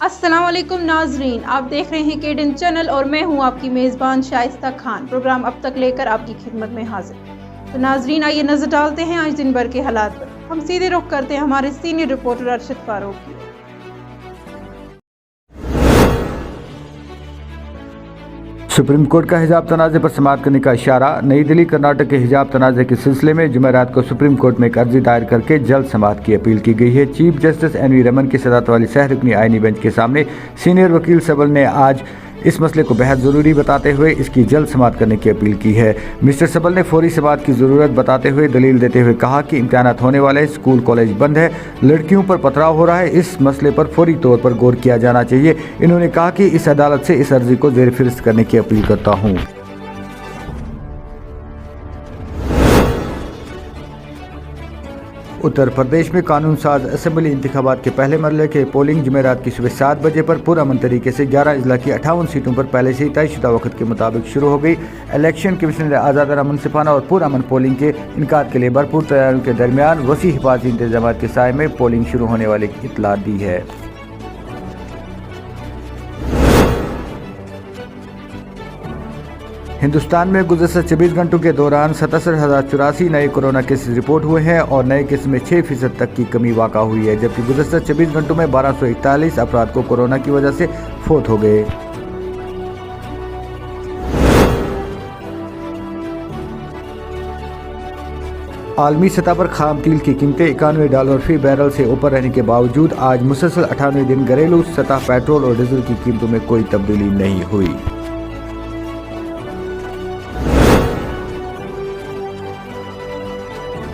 अस्सलाम वालेकुम नाजरीन, आप देख रहे हैं केडन चैनल और मैं हूं आपकी मेज़बान शाइस्ता खान। प्रोग्राम अब तक लेकर आपकी खिदमत में हाजिर। तो नाजरीन, आइए नजर डालते हैं आज दिन भर के हालात पर। हम सीधे रुख करते हैं हमारे सीनियर रिपोर्टर अरशद फारूक की। सुप्रीम कोर्ट का हिजाब तनाज़े पर समाअत करने का इशारा। नई दिल्ली कर्नाटक के हिजाब तनाज़े के सिलसिले में जुमेरात को सुप्रीम कोर्ट में एक अर्जी दायर करके जल्द समाअत की अपील की गई है। Chief justice NV. रमन की सदारत वाली सहरुकनी आईनी बेंच के सामने सीनियर वकील सबल ने आज इस मसले को बेहद ज़रूरी बताते हुए इसकी जल्द समाअत करने की अपील की है। मिस्टर सबल ने फौरी समाअत की ज़रूरत बताते हुए दलील देते हुए कहा कि इम्तिहानात होने वाले, स्कूल कॉलेज बंद है, लड़कियों पर पथराव हो रहा है, इस मसले पर फौरी तौर पर गौर किया जाना चाहिए। इन्होंने कहा कि इस अदालत से इस अर्जी को ज़ेर फ़हरिस्त करने की अपील करता हूँ। उत्तर प्रदेश में कानून साज असेंबली इंतखाबात के पहले मरहले के पोलिंग जुमेरात की सुबह 7 बजे पर पुरअमन तरीके से 11 अजला की 58 सीटों पर पहले से ही तयशुदा वक्त के मुताबिक शुरू हो गई। इलेक्शन कमीशन ने आज़ादाना, मुनसिफाना और पुरअमन पोलिंग के इनकार के लिए भरपूर तैयारियों के दरमियान वसी हिफाजती इंतजाम के साए में पोलिंग शुरू होने वाले की इत्तला दी है। हिंदुस्तान में गुज़श्ता 24 घंटों के दौरान 77,084 नए कोरोना केसेस रिपोर्ट हुए हैं और नए केस में 6% तक की कमी वाक़ा हुई है, जबकि गुज़श्ता 24 घंटों में 1241 अफराद को कोरोना की वजह से फौत हो गए। आलमी सतह पर खाम तेल की कीमतें $91 फी बैरल से ऊपर रहने के बावजूद आज मुसलसल 98 दिन घरेलू सतह पेट्रोल और डीजल की कीमतों में कोई तब्दीली नहीं हुई।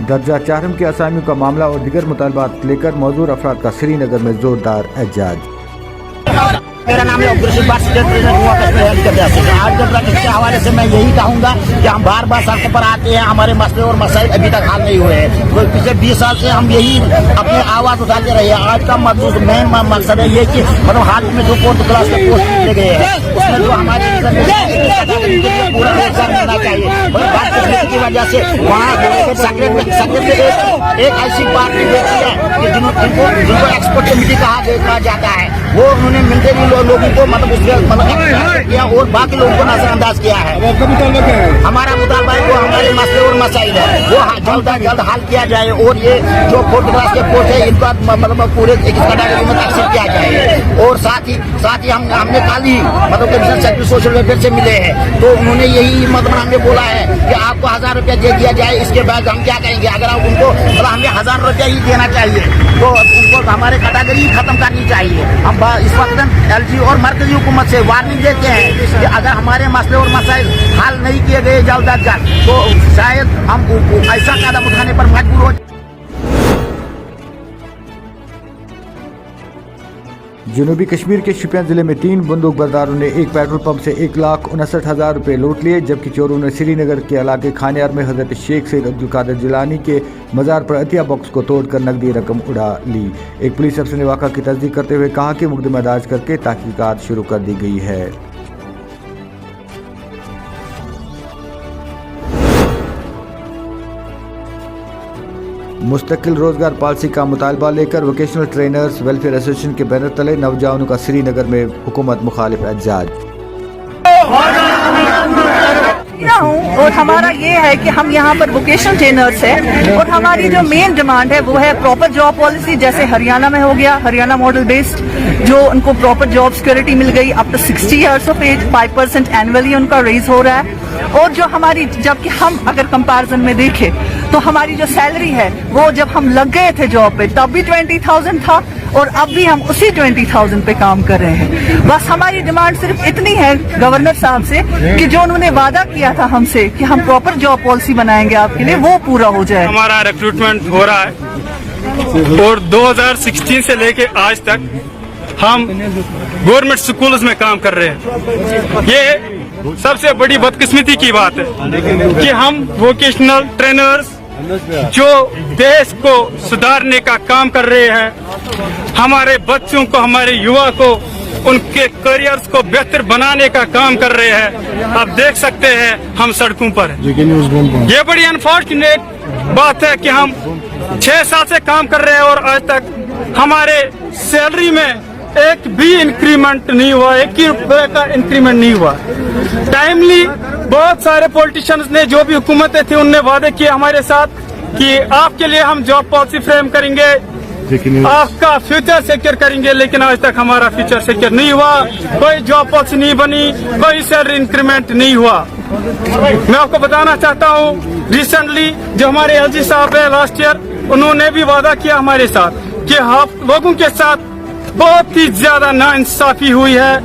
दर्जा 4 के असामियों का मामला और दीगर मुतालबात लेकर मौजूद अफराद का श्रीनगर में जोरदार एहतजाज। मेरा नाम है अब्दुल रशीद, स्टेट प्रेसिडेंट हुआ कश्मीर हेल्थ के आज के हवाले से मैं यही कहूँगा कि हम बार बार सड़कों पर आते हैं, हमारे मसले और मसाइल अभी तक हल नहीं हुए हैं। तो पिछले 20 साल से हम यही अपनी आवाज़ उठाते रहे हैं। आज का मेन मकसद है ये कि मतलब हाल में जो 4th क्लास के पोस्ट दिए गए हैं उसमें जो हमारे पूरा रोजगार मिलना चाहिए की वजह से वहाँ एक ऐसी पार्टी देखी है कि जिनको एक्सपर्ट कमेटी कहा जाता है, वो उन्होंने मिलते भी लोगों को मतलब किया और बाकी लोगों को नजरअंदाज किया है। हमारा मुतालबा है वो हमारे मसले और मसाइल है वो जल्द अज जल्द हल किया जाए और ये जो 4th क्लास के पोस्ट है इनका मतलब पूरे एक कैटेगरी में तकसीम किया जाए। और साथ ही हमने कल ही मतलब कमिश्नर सेक्रेटरी सोशल वेलफेयर से मिले हैं, तो उन्होंने यही मतलब हमने बोला है कि आपको 1000 रुपया दे दिया जाए, इसके बाद हम क्या करेंगे। अगर आप उनको मतलब हमें 1000 रुपया ही देना चाहिए तो उनको हमारे कैटेगरी खत्म करनी चाहिए। हम इस वक्त एलजी और मरकजी हुकूमत से वार्निंग देते हैं कि अगर हमारे मसले और मसाइल हल नहीं किए गए जल्द अज जल्द तो शायद हम ऐसा कदम उठाने पर मजबूर हो। जनूबी कश्मीर के शोपियां जिले में 3 बंदूक बरदारों ने एक पेट्रोल पंप से 1,59,000 रुपये लूट लिए, जबकि चोरों ने श्रीनगर के इलाके खानियार में हजरत शेख सैयद अब्दुल कादिर जिलानी के मज़ार पर अतिया बॉक्स को तोड़कर नकदी रकम उड़ा ली। एक पुलिस अफसर ने वाक़ा की तस्दीक करते हुए कहा कि मुकदमा दर्ज करके तहकीकात शुरू कर दी गई है। मुस्तकिल रोजगार पॉलिसी का मुतालबा लेकर वोकेशनल ट्रेनर्स वेलफेयर एसोसिएशन के बैनर तले नौजवानों का श्रीनगर में हुकूमत मुखालिफ एहतजाज। और हमारा ये है कि हम यहाँ पर वोकेशनल ट्रेनर्स है और हमारी जो मेन डिमांड है वो है प्रॉपर जॉब पॉलिसी, जैसे हरियाणा में हो गया, हरियाणा मॉडल बेस्ड, जो उनको प्रॉपर जॉब सिक्योरिटी मिल गई। अब तो 60 ईयर्स ऑफ एज 5% एनुअली उनका रेज हो रहा है। और जो हमारी जबकि हम अगर कंपैरिजन में देखें तो हमारी जो सैलरी है वो जब हम लग गए थे जॉब पे तब भी 20,000 था और अब भी हम उसी 20,000 पे काम कर रहे हैं। बस हमारी डिमांड सिर्फ इतनी है गवर्नर साहब से कि जो उन्होंने वादा किया था हमसे कि हम प्रॉपर जॉब पॉलिसी बनाएंगे आपके लिए, वो पूरा हो जाए। हमारा रिक्रूटमेंट हो रहा है और 2016 से लेके आज तक हम गवर्नमेंट स्कूल्स में काम कर रहे हैं। ये सबसे बड़ी बदकिस्मती की बात है कि हम वोकेशनल ट्रेनर्स जो देश को सुधारने का काम कर रहे हैं, हमारे बच्चों को, हमारे युवा को, उनके करियर्स को बेहतर बनाने का काम कर रहे हैं। आप देख सकते हैं हम सड़कों पर हैं। ये बड़ी अनफॉर्चुनेट बात है कि हम 6 साल से काम कर रहे हैं और आज तक हमारे सैलरी में एक भी इंक्रीमेंट नहीं हुआ, एक ही रुपए का इंक्रीमेंट नहीं हुआ। टाइमली बहुत सारे पॉलिटिशियंस ने, जो भी हुकूमतें थी, उनने वादे किए हमारे साथ कि आपके लिए हम जॉब पॉलिसी फ्रेम करेंगे, आपका फ्यूचर सिक्योर करेंगे, लेकिन आज तक हमारा फ्यूचर सिक्योर नहीं हुआ। कोई जॉब पॉलिसी नहीं बनी, कोई सैलरी इंक्रीमेंट नहीं हुआ। मैं आपको बताना चाहता हूँ, रिसेंटली जो हमारे एलजी साहब है लास्ट ईयर, उन्होंने भी वादा किया हमारे साथ कि आप लोगों के साथ बहुत ही ज्यादा नाइंसाफी हुई है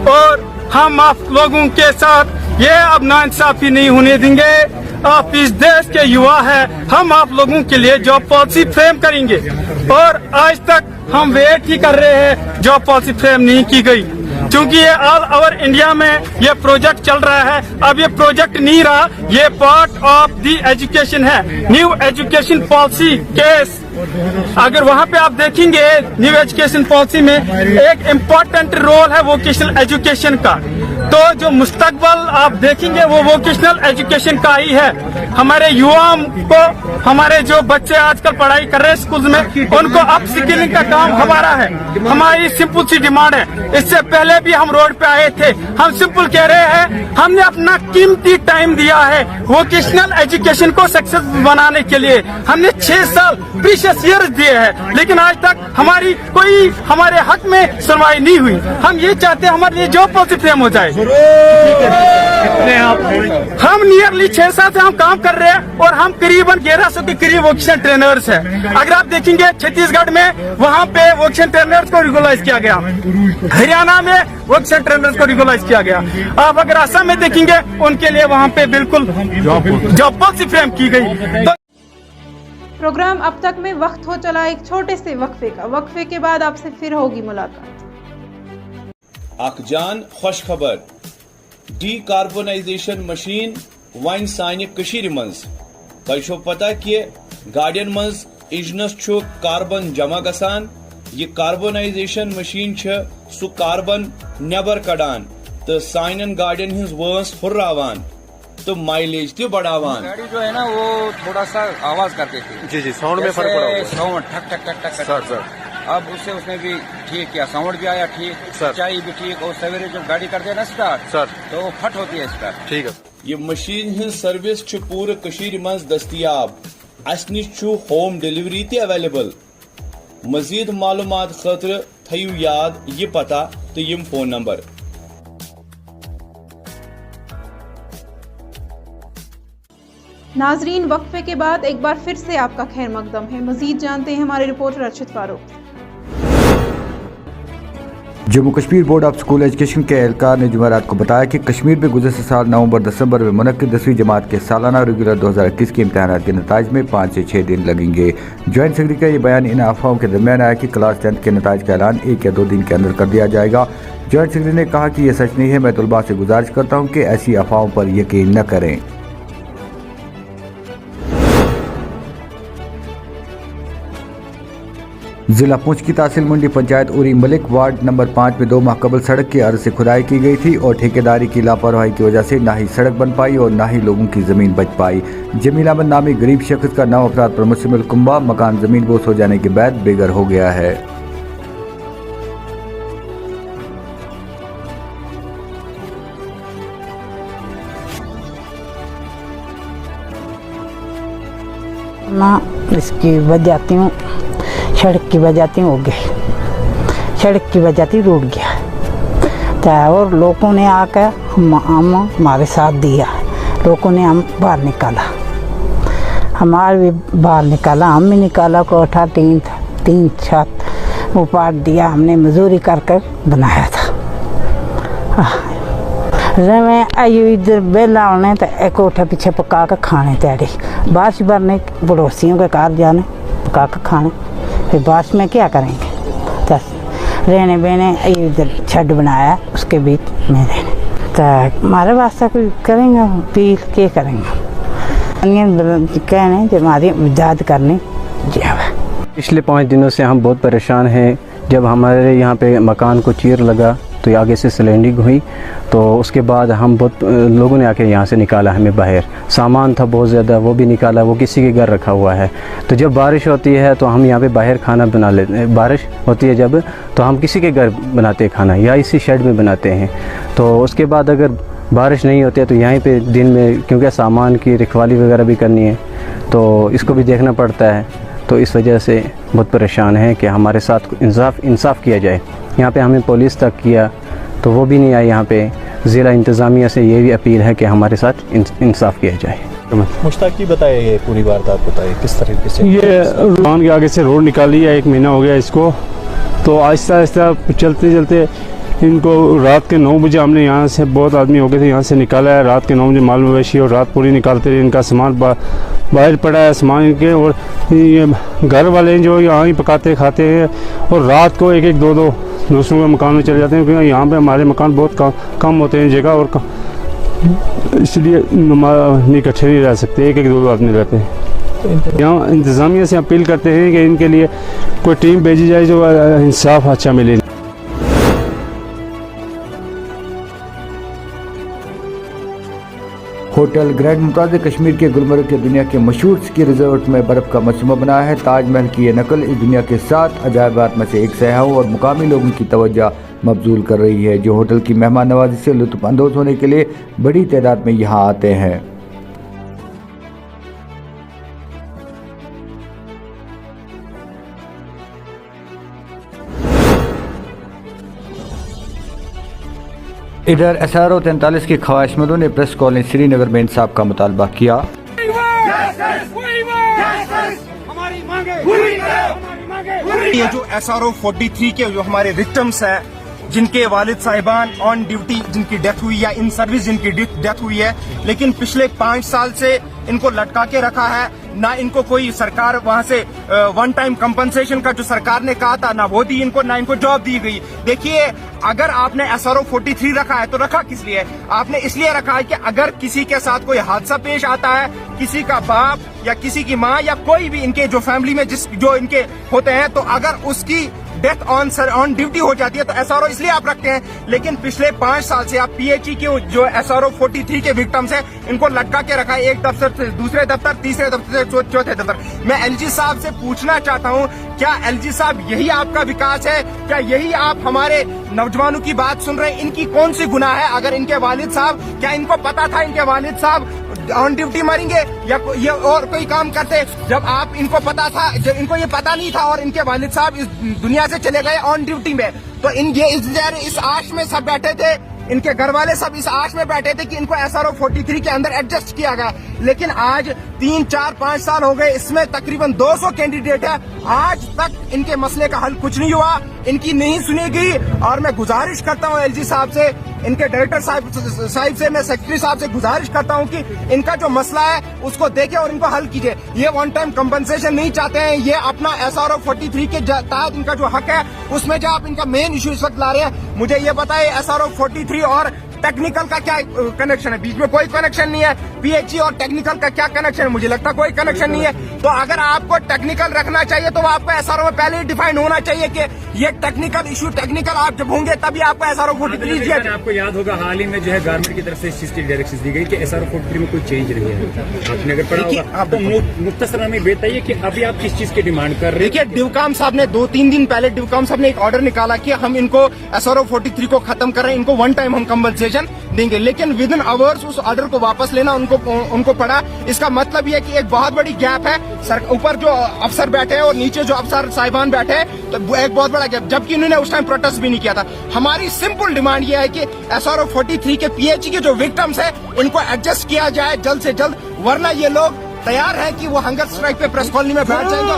और हम आप लोगों के साथ ये अब नाइंसाफी नहीं होने देंगे। आप इस देश के युवा हैं, हम आप लोगों के लिए जॉब पॉलिसी फ्रेम करेंगे और आज तक हम वेट ही कर रहे हैं, जॉब पॉलिसी फ्रेम नहीं की गई, क्योंकि ये ऑल ओवर इंडिया में ये प्रोजेक्ट चल रहा है। अब ये प्रोजेक्ट नहीं रहा, ये पार्ट ऑफ दी एजुकेशन है, न्यू एजुकेशन पॉलिसी केस। अगर वहाँ पे आप देखेंगे न्यू एजुकेशन पॉलिसी में एक इम्पोर्टेंट रोल है वोकेशनल एजुकेशन का, तो जो मुस्तकबल आप देखेंगे वो वोकेशनल एजुकेशन का ही है। हमारे युवाओं को, हमारे जो बच्चे आजकल पढ़ाई कर रहे हैं स्कूल में, उनको अप स्किलिंग का काम हमारा है। हमारी सिंपल सी डिमांड है। इससे पहले भी हम रोड पे आए थे, हम सिंपल कह रहे हैं, हमने अपना कीमती टाइम दिया है वोकेशनल एजुकेशन को सक्सेसफुल बनाने के लिए। हमने 6 साल प्रीशियस ईयर्स दिए हैं, लेकिन आज तक हमारी कोई हमारे हक में सुनवाई नहीं हुई। हम ये चाहते हैं हमारे लिए जॉब पॉलिसी फ्रेम हो जाए। हम नियरली 6 साल से हम काम कर रहे हैं और हम करीबन 1100 के करीब वोकेशनल ट्रेनर्स हैं। अगर आप देखेंगे छत्तीसगढ़ में, वहाँ पे वोकेशनल ट्रेनर्स को रेगुलाइज किया गया, हरियाणा में वोकेशनल ट्रेनर्स को रेगुलाइज किया गया। आप अगर असम में देखेंगे, उनके लिए वहाँ पे बिल्कुल जॉब पॉलिसी फ्रेम की गई। तो प्रोग्राम अब तक में वक्त हो चला एक छोटे से वक्फे का। वक्फे के बाद आपसे फिर होगी मुलाकात। अखजान खुश खबर, डीकार्बोनाइजेशन मशीन वन सानि कशीर मंज। तुझो पता कि गाड़ियन मंज इंजनस छु कार्बन जमा गसान। ये कार्बोनाइजेशन मशीन छ सु कार्बन नेबर कड़ान तो साइन गाड़ियन हिंज वंस हुर्रावान तो माइलेज तो बढ़ावान। गाड़ी जो है ना वो थोड़ा सा आवाज करते थे। जी जी, साउंड में फर्क पड़ा होगा। साउंड ठक ठक ठक ठक सर। अब उसने भी ठीक किया, साउंड भी आया ठीक, सच्चाई भी ठीक। और सवेरे जब गाड़ी करते हैं ना स्टार्ट सर, तो वो फट होती है स्टार्ट। ठीक है। ये मशीन हिंज सर्विस छु पूरे कशीर मंज दस्तियाब। अस निश छु होम डिलीवरी ते अवेलेबल। मजीद मालूमात खतर थयु याद ये पता तो यम फोन नंबर। नाजरीन, वक्फे के बाद एक बार फिर से आपका खैर मकदम है। मजीद जानते हैं हमारे reporter Arshad Farooq. Jammu Kashmir board of school education के एहलकार ने जुमेरात को बताया कि कश्मीर में गुज़श्ते साल नवंबर-दिसंबर में मुनक्किद 10वीं जमात के सालाना रेगुलर 2021 के इम्तहानात के नताइज में 5 से 6 दिन लगेंगे। जॉइंट सेक्रेटरी का ये बयान इन अफवाहों के दरमियान आया कि क्लास 10 के नताइज का ऐलान 1 या 2 दिन के अंदर कर दिया जाएगा। जॉइंट सेक्रेटरी ने कहा कि यह सच नहीं है। मैं तलबा से गुजारिश करता हूँ कि ऐसी अफवाहों पर यकीन न करें। जिला पुंछ की तहसील मंडी पंचायत उरी मलिक वार्ड नंबर 5 में 2 माह कबल सड़क की अर्ज से खुदाई की गई थी और ठेकेदारी की लापरवाही की वजह से ना ही सड़क बन पाई और ना ही लोगों की जमीन बच पाई। जमील अहमद नामी गरीब शख्स का 9 अफराद पर मुश्तमिल कुंबा मकान जमीन बोस हो जाने के बाद बेघर हो गया है। मैं इसकी वजह हूँ, सड़क की वजह से हो गई, सड़क की वजह से रूट गया तो और लोगों ने आकर हम हमारे साथ दिया, लोगों ने हम बाहर निकाला, हमारे भी बाहर निकाला, हम भी निकाला। कोठा तीन छत वो पाट दिया, हमने मजदूरी कर कर बनाया था। मैं आयु इधर बेला होने तो एक कोठा पीछे पका कर खाने तैयारी, बारिश भरने पड़ोसियों के घर जाने पका कर खाने, फिर बारिश में क्या करेंगे। तो रहने बहने इधर छत बनाया, उसके बीच में रहने तो हमारे वास्ते कोई करेंगे अपील क्या करेंगे। कहने जो हमारी मदद करनी जाए। पिछले 5 दिनों से हम बहुत परेशान हैं। जब हमारे यहाँ पे मकान को चीर लगा तो ये आगे से सिलेंडिंग हुई, तो उसके बाद हम बहुत लोगों ने आके यहाँ से निकाला हमें बाहर। सामान था बहुत ज़्यादा, वो भी निकाला, वो किसी के घर रखा हुआ है। तो जब बारिश होती है तो हम यहाँ पे बाहर खाना बना लेते हैं। बारिश होती है जब, तो हम किसी के घर बनाते हैं खाना, या इसी शेड में बनाते हैं। तो उसके बाद अगर बारिश नहीं होती है तो यहीं पे दिन में, क्योंकि सामान की रखवाली वगैरह भी करनी है, तो इसको भी देखना पड़ता है। तो इस वजह से बहुत परेशान है कि हमारे साथ इंसाफ किया जाए। यहाँ पे हमें पुलिस तक किया तो वो भी नहीं आई। यहाँ पे ज़िला इंतज़ामिया से ये भी अपील है कि हमारे साथ इंसाफ किया जाए। मुश्ताक की बताइए, ये पूरी वारदात बताइए किस तरीके से। ये दुकान के आगे से रोड निकाली है, 1 महीना हो गया इसको। तो आहिस्ता आहिस्ता चलते चलते इनको रात के 9 बजे हमने यहाँ से, बहुत आदमी हो गए थे, यहाँ से निकाला है। रात के 9 बजे माल मवेशी और रात पूरी निकालते रहे। इनका सामान बाहर पड़ा है सामान के, और ये घर वाले जो यहाँ ही पकाते खाते हैं, और रात को 1-1, 2-2 दूसरों के मकान में चले जाते हैं, क्योंकि यहाँ पे हमारे मकान बहुत कम होते हैं जगह, और इसलिए नहीं इकट्ठे नहीं रह सकते, 1-1, 2-2 आदमी रहते हैं। यहाँ इंतज़ामिया से अपील करते हैं कि इनके लिए कोई टीम भेजी जाए जो इंसाफ अच्छा मिले। होटल ग्रैंड मुमताज़ कश्मीर के गुलमर्ग के दुनिया के मशहूर स्की रिजॉर्ट में बर्फ़ का मजमा बना है। ताजमहल की ये नकल इस दुनिया के 7 अजायबात में से एक सयाहों और मुकामी लोगों की तवज्जो मबजूल कर रही है, जो होटल की मेहमान नवाजी से लुत्फ़ अंदोज़ होने के लिए बड़ी तादाद में यहाँ आते हैं। इधर SRO 43 की ख्वाहिशमंदों ने प्रेस कॉलोनी श्रीनगर में इंसाफ का मुतालबा किया। ये जो SRO 43 के जो हमारे विक्टिम्स हैं, जिनके वालिद साहिबान ऑन ड्यूटी जिनकी डेथ हुई या इन सर्विस जिनकी डेथ हुई है, लेकिन पिछले 5 साल से इनको लटका के रखा है। ना इनको कोई सरकार वहाँ से 1 टाइम कंपनसेशन का जो सरकार ने कहा था ना वो दी इनको, ना इनको जॉब दी गई। देखिए, अगर आपने SRO 43 रखा है तो रखा किस लिए? आपने इसलिए रखा है कि अगर किसी के साथ कोई हादसा पेश आता है, किसी का बाप या किसी की माँ या कोई भी इनके जो फैमिली में जो इनके होते हैं, तो अगर उसकी डेथ ऑन ड्यूटी हो जाती है तो SRO इसलिए आप रखते हैं। लेकिन पिछले 5 साल से आप PHE के जो SRO 43 के विक्टिम्स हैं, इनको लटका के रखा है, एक दफ्तर से दूसरे दफ्तर, तीसरे दफ्तर से चौथे दफ्तर। मैं LG साहब से पूछना चाहता हूं, क्या LG साहब यही आपका विकास है? क्या यही आप हमारे नौजवानों की बात सुन रहे हैं? इनकी कौन सी गुनाह है? अगर इनके वालिद साहब, क्या इनको पता था इनके वालिद साहब ऑन ड्यूटी मरेंगे या ये और कोई काम करते? जब आप इनको पता था, जब इनको ये पता नहीं था और इनके वालिद साहब इस दुनिया से चले गए ऑन ड्यूटी में, तो इस आश में सब बैठे थे, इनके घर वाले सब इस आश में बैठे थे कि इनको SRO 43 के अंदर एडजस्ट किया गया। लेकिन आज 3, 4, 5 साल हो गए, इसमें तकरीबन 200 कैंडिडेट है, आज तक इनके मसले का हल कुछ नहीं हुआ, इनकी नहीं सुनी गई। और मैं गुजारिश करता हूं LG साहब से, इनके डायरेक्टर साहब से, मैं सेक्रेटरी साहब से गुजारिश करता हूं कि इनका जो मसला है उसको देखें और इनको हल कीजिए। ये 1 टाइम कंपनसेशन नहीं चाहते हैं, ये अपना SRO 43 के तहत इनका जो हक है उसमें जो आप इनका मेन इशू इस वक्त ला रहे हैं, मुझे ये बताइए SRO 43 और टेक्निकल का क्या कनेक्शन है? बीच में कोई कनेक्शन नहीं है। PHE और टेक्निकल का क्या कनेक्शन है? मुझे लगता है कोई कनेक्शन नहीं है। तो अगर आपको टेक्निकल रखना चाहिए तो आपको SRO में पहले ही डिफाइन होना चाहिए कि ये टेक्निकल इशू, टेक्निकल आप जब होंगे तभी आपको SRO 43 दिया। आपको याद होगा हाल ही में जो है गवर्नमेंट की तरफ से इस चीज की डायरेक्शन दी गई कि SRO 43 में कोई चेंज नहीं है। आपने अगर पढ़ा होगा तो मुख्तसर में बताइए कि अभी आप किस चीज की डिमांड कर रहे हैं? देखिए, डिवकाम साहब ने 2-3 दिन पहले डिवकाम साहब ने एक ऑर्डर निकाला कि हम इनको SRO 43 को खत्म कर रहे हैं, इनको 1 टाइम हम कंपनसेशन देंगे, लेकिन विद इन आवर्स उस ऑर्डर को वापस लेना उनको पड़ा। इसका मतलब यह है कि एक बहुत बड़ी गैप है, ऊपर जो अफसर बैठे हैं और नीचे जो अफसर साहिबान बैठे हैं, तो एक बहुत बड़ा गैप, जबकि इन्होंने उस टाइम प्रोटेस्ट भी नहीं किया था। हमारी सिंपल डिमांड यह है कि SRO 43 के PHE के जो विक्टिम्स है इनको एडजस्ट किया जाए जल्द से जल्द, वरना ये लोग तैयार है कि वो हंगर स्ट्राइक पे प्रेस कॉलोनी में बैठ जाएंगे,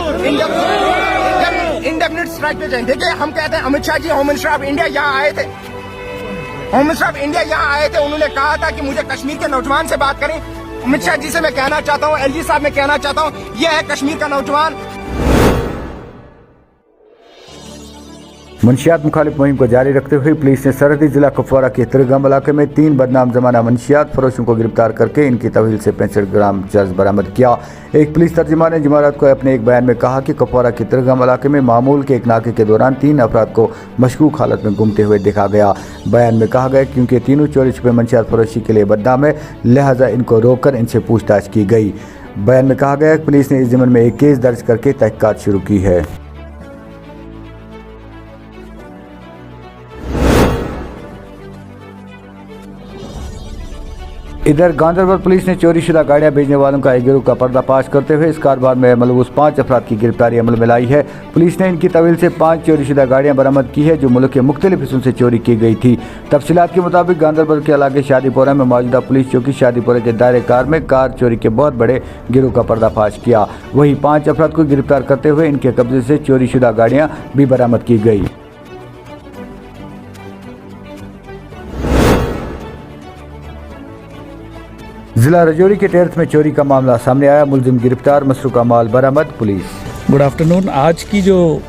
इंडेफिनिट स्ट्राइक पे जाएंगे। देखिए, हम कहते हैं Amit Shah ji, home minister of India यहाँ आए थे, होम मिनिस्टर ऑफ इंडिया यहाँ आए थे, उन्होंने कहा था कि मुझे कश्मीर के नौजवान से बात करें। अमित शाह जी से मैं कहना चाहता हूँ, LG साहब मैं कहना चाहता हूँ, ये है कश्मीर का नौजवान। मंशियात मुखालिफ मुहिम को जारी रखते हुए पुलिस ने सरहदी जिला कुपवारा के तिरगम इलाके में 3 बदनाम जमाना मंशियात फरोशों को गिरफ्तार करके इनकी तहवील से 65 ग्राम चर्स बरामद किया। एक पुलिस तर्जुमान ने जुमेरात को अपने एक बयान में कहा कि कुपवारा के तिरगम इलाके में मामूल के एक नाके के दौरान 3 अफराद को मशकूक हालत में घूमते हुए देखा गया। बयान में कहा गया क्योंकि तीनों चोरी छुपे मंशियात फरोशी के लिए बदनाम है, लिहाजा इनको रोककर इनसे पूछताछ की गई। बयान में कहा गया कि पुलिस ने इस ज़िम्मन में एक केस दर्ज करके तहकीकात शुरू की है। इधर गांधरबल पुलिस ने चोरीशुदा गाड़ियां बेचने वालों का एक गिरोह का पर्दाफाश करते हुए इस कारोबार में मलबूस 5 अफराद की गिरफ्तारी अमल में लाई है। पुलिस ने इनकी तहवील से 5 चोरीशुदा गाड़ियां बरामद की है जो मुल्क के मुख्तलिफ हिस्सों से चोरी की गई थी। तफसीलात के मुताबिक गांधरबल के इलाके शादीपुरा में मौजूदा पुलिस चौकी शादीपुरा के दायरे कार में कार चोरी के बहुत बड़े गिरोह का पर्दाफाश किया। वहीं 5 अफराद को गिरफ्तार करते हुए इनके कब्जे से चोरीशुदा गाड़ियाँ भी बरामद की गई। जिला राजौरी के टेर्थ में चोरी का मामला सामने आया, मुलजिम गिरफ्तार, मसरूका माल बरामद। Police good afternoon. आज की जो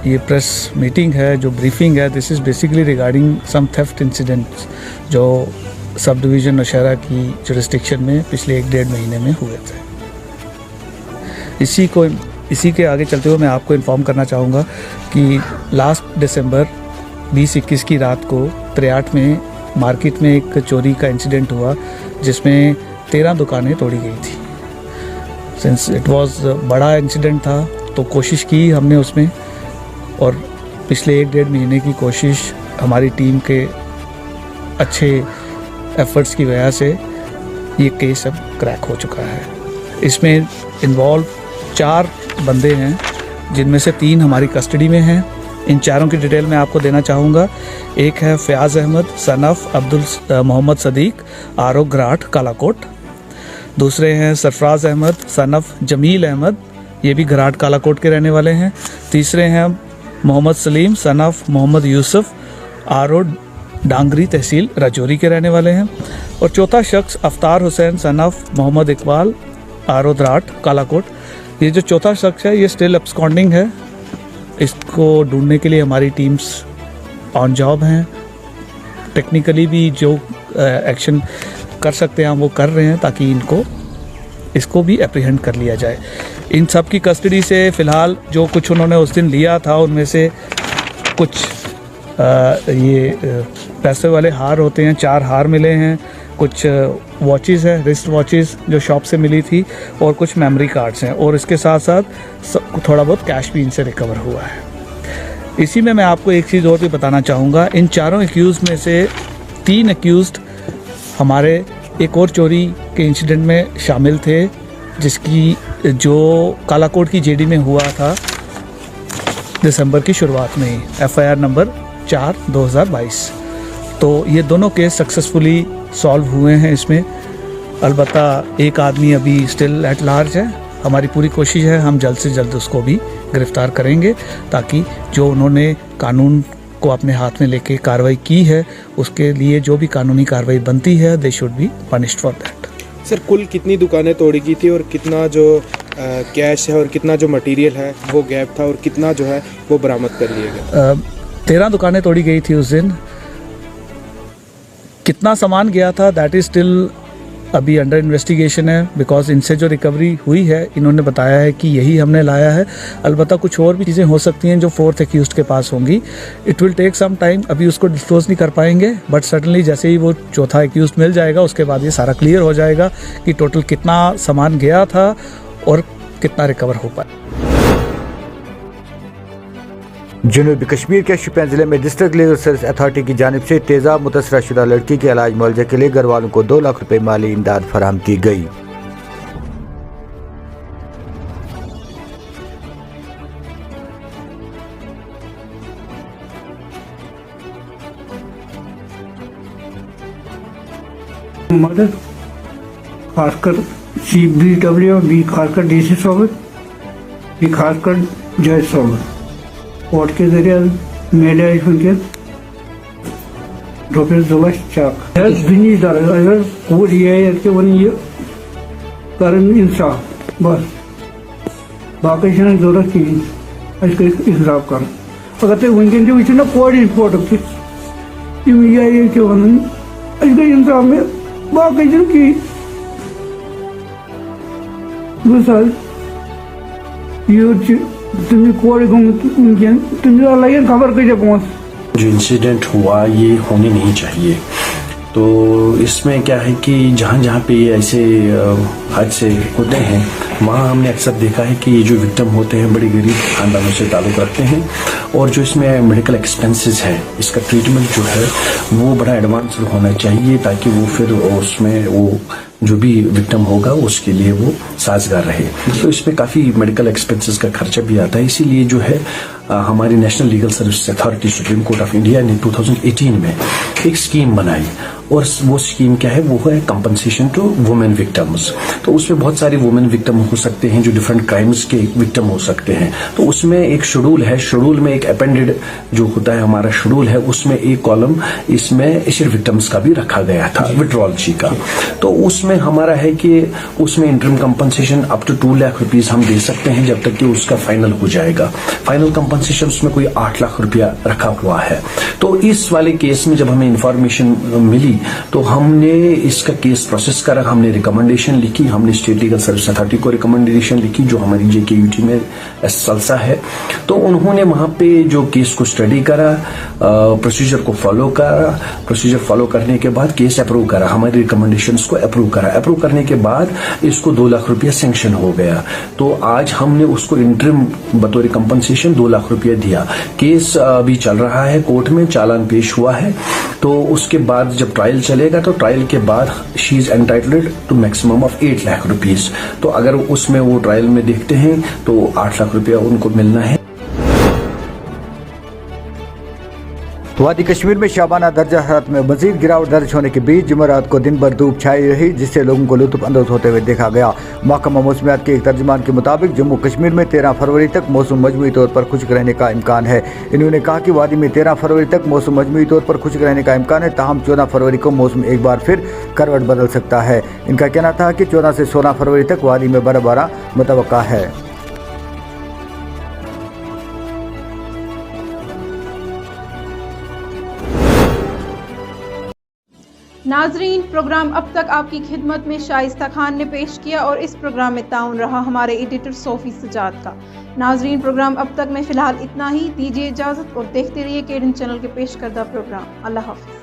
ये प्रेस मीटिंग है, जो ब्रीफिंग है, this is basically regarding some theft incidents जो सब डिवीज़न नौशहरा की जुरिस्डिक्शन में पिछले 1-1.5 महीने में हुए थे। इसी के आगे चलते हुए मैं आपको इन्फॉर्म करना चाहूँगा कि लास्ट दिसंबर 20-21 की रात को 63 में मार्केट में एक चोरी का इंसिडेंट हुआ जिसमें 13 दुकानें तोड़ी गई थी। सिंस इट वाज बड़ा इंसिडेंट था तो कोशिश की हमने उसमें, और पिछले 1-1.5 महीने की कोशिश हमारी टीम के अच्छे एफर्ट्स की वजह से ये केस अब क्रैक हो चुका है। इसमें इन्वॉल्व 4 बंदे हैं जिनमें से 3 हमारी कस्टडी में हैं। इन चारों की डिटेल मैं आपको देना चाहूँगा। एक है फयाज अहमद सनफ अब्दुल मोहम्मद सदीक आरो घराट कालाकोट। दूसरे हैं सरफराज अहमद सनफ जमील अहमद, ये भी घराट कालाकोट के रहने वाले हैं। तीसरे हैं मोहम्मद सलीम सनफ मोहम्मद यूसुफ आरो डांगरी तहसील राजौरी के रहने वाले हैं। और चौथा शख्स अफ्तार हुसैन सनफ मोहम्मद इकबाल आरो घराट कालाकोट। ये जो चौथा शख्स है ये स्टिल एब्सकॉन्डिंग है। इसको ढूंढने के लिए हमारी टीम्स ऑन जॉब हैं। टेक्निकली भी जो एक्शन कर सकते हैं हम वो कर रहे हैं ताकि इसको भी एप्रीहेंड कर लिया जाए। इन सब की कस्टडी से फ़िलहाल जो कुछ उन्होंने उस दिन लिया था उनमें से कुछ पैसे वाले हार होते हैं, 4 हार मिले हैं, कुछ वॉचेस हैं, रिस्ट वॉचेस जो शॉप से मिली थी, और कुछ मेमोरी कार्ड्स हैं, और इसके साथ साथ थोड़ा बहुत कैश भी इनसे रिकवर हुआ है। इसी में मैं आपको एक चीज़ और भी बताना चाहूँगा। इन चारों एक्यूज़ में से 3 एक्यूज़ड हमारे एक और चोरी के इंसिडेंट में शामिल थे जिसकी जो कालाकोट की जेडी में हुआ था दिसंबर की शुरुआत में ही, FIR नंबर 4/2022। तो ये दोनों केस सक्सेसफुली सॉल्व हुए हैं। इसमें अलबत्ता एक आदमी अभी स्टिल एट लार्ज है। हमारी पूरी कोशिश है हम जल्द से जल्द उसको भी गिरफ्तार करेंगे ताकि जो उन्होंने कानून को अपने हाथ में लेके कार्रवाई की है उसके लिए जो भी कानूनी कार्रवाई बनती है they should be punished for that. Sir, कुल कितनी दुकानें तोड़ी गई थी और कितना जो कैश है और कितना जो मटेरियल है वो गैप था और कितना जो है वो बरामद कर लिया गया? 13 दुकानें तोड़ी गई थी उस दिन। कितना सामान गया था दैट इज स्टिल अभी अंडर इन्वेस्टिगेशन है, बिकॉज इनसे जो रिकवरी हुई है इन्होंने बताया है कि यही हमने लाया है। अलबत्ता कुछ और भी चीज़ें हो सकती हैं जो 4th एक्यूज्ड के पास होंगी। It will take some time, अभी उसको डिस्क्लोज नहीं कर पाएंगे, बट सर्टनली जैसे ही वो 4था एक्यूज्ड मिल जाएगा उसके बाद ये सारा क्लियर हो जाएगा कि टोटल कितना सामान गया था और कितना रिकवर हो पाया। जनूबी कश्मीर के शोपियां जिले में डिस्ट्रिक्ट लीगल सर्विस अथॉरिटी की जानिब से तेजाब मुतासरा शुदा लड़की के इलाज मुआवजे के लिए घर वालों को 2 लाख रुपए माली इमदाद फराहम की गई। मदद खासकर CBW, बी खासकर DC सोबत, बी खासकर जज सोबत कोर्ट के जरिए मेले के रुपये 2 लाख चाक बिनी दर अगर कोर ये कि वन ये करन इंसाफ बस बाकी जरूरत की इसके इंसाफ कर। अगर तो वनकन जो वह कोड फोटो ये वन इंतजाम में बाकी की तुम कोड वनकन तुम लगे खबर कह पहुँच। जो इंसिडेंट हुआ ये होने नहीं चाहिए। तो इसमें क्या है कि जहाँ जहाँ पे ऐसे हादसे होते हैं वहाँ हमने अक्सर देखा है कि ये जो विक्टिम होते हैं बड़े गरीब खानदानों से ताल्लुक़ रखते हैं और जो इसमें मेडिकल एक्सपेंसेस है इसका ट्रीटमेंट जो है वो बड़ा एडवांस होना चाहिए ताकि वो फिर उसमें वो जो भी विक्टिम होगा उसके लिए वो साजगार रहे। तो इसमें काफ़ी मेडिकल एक्सपेंसेस का खर्चा भी आता है। इसीलिए जो है हमारी national legal service authority supreme court of India ने 2018 में एक स्कीम बनाई और वो स्कीम क्या है, वो है कंपनसेशन टू वुमेन विक्टिम्स। तो उसमें बहुत सारे वुमेन विक्टिम हो सकते हैं जो डिफरेंट क्राइम्स के विक्टिम हो सकते हैं। तो उसमें एक शेड्यूल है, शेड्यूल में एक अपेंडेड जो होता है हमारा शेड्यूल है, उसमें एक कॉलम इसमें एशियर विक्टिम्स का भी रखा गया था, विड्रॉलजी का। तो उसमें हमारा है कि उसमें interim compensation up to 2 lakh rupees हम दे सकते हैं जब तक कि उसका फाइनल हो जाएगा। फाइनल कंपनसेशन उसमें कोई 8 लाख रुपया रखा हुआ है। तो इस वाले केस में जब हमें इंफॉर्मेशन मिली तो हमने इसका केस प्रोसेस करा, हमने रिकमेंडेशन लिखी, हमने स्टेट लीगल सर्विस अथॉरिटी को रिकमेंडेशन लिखी जो हमारी JKUT में सल्सा है। तो उन्होंने वहां पे जो केस को स्टडी करा, प्रोसीजर को फॉलो करा, प्रोसीजर फॉलो करने के बाद केस अप्रूव करा, हमारी रिकमेंडेशंस को अप्रूव करा। अप्रूव करने के बाद इसको 2 लाख रुपया सैंक्शन हो गया। तो आज हमने उसको इंटरिम बतौर कंपनसेशन 2 लाख रुपया दिया। केस अभी चल रहा है कोर्ट में, चालान पेश हुआ है। तो उसके बाद जब ट्रायल चलेगा तो ट्रायल के बाद she is entitled to maximum of 8 lakh rupees. तो अगर उसमें वो ट्रायल में देखते हैं तो 8 लाख रुपया उनको मिलना है। वादी कश्मीर में शाबाना दर्जा हरारत में मजीद गिरावट दर्ज होने के बीच जुमेरात को दिन भर धूप छाई रही जिससे लोगों को लुत्फ अंदोज होते हुए देखा गया। महकमा मौसमियात के एक तर्जुमान के मुताबिक जम्मू कश्मीर में 13 फरवरी तक मौसम मजमूई तौर पर खुश्क रहने का इम्कान है। इन्होंने कहा कि वादी में 13 फरवरी तक मौसम मजमूई तौर पर खुश्क रहने का इम्कान है, ताहम 14 फरवरी को मौसम एक बार फिर करवट बदल सकता है। इनका कहना था कि 14 से 16 फरवरी तक वादी में बर्फबारी मुतवक्का है। नाजरीन, प्रोग्राम अब तक आपकी खिदमत में शाइस्ता खान ने पेश किया और इस प्रोग्राम में ताउन रहा हमारे एडिटर सोफी सजाद का। नाजरीन, प्रोग्राम अब तक में फिलहाल इतना ही। दीजिए इजाज़त और देखते रहिए KDN चैनल के पेश करदा प्रोग्राम। अल्लाह हाफ़िज़।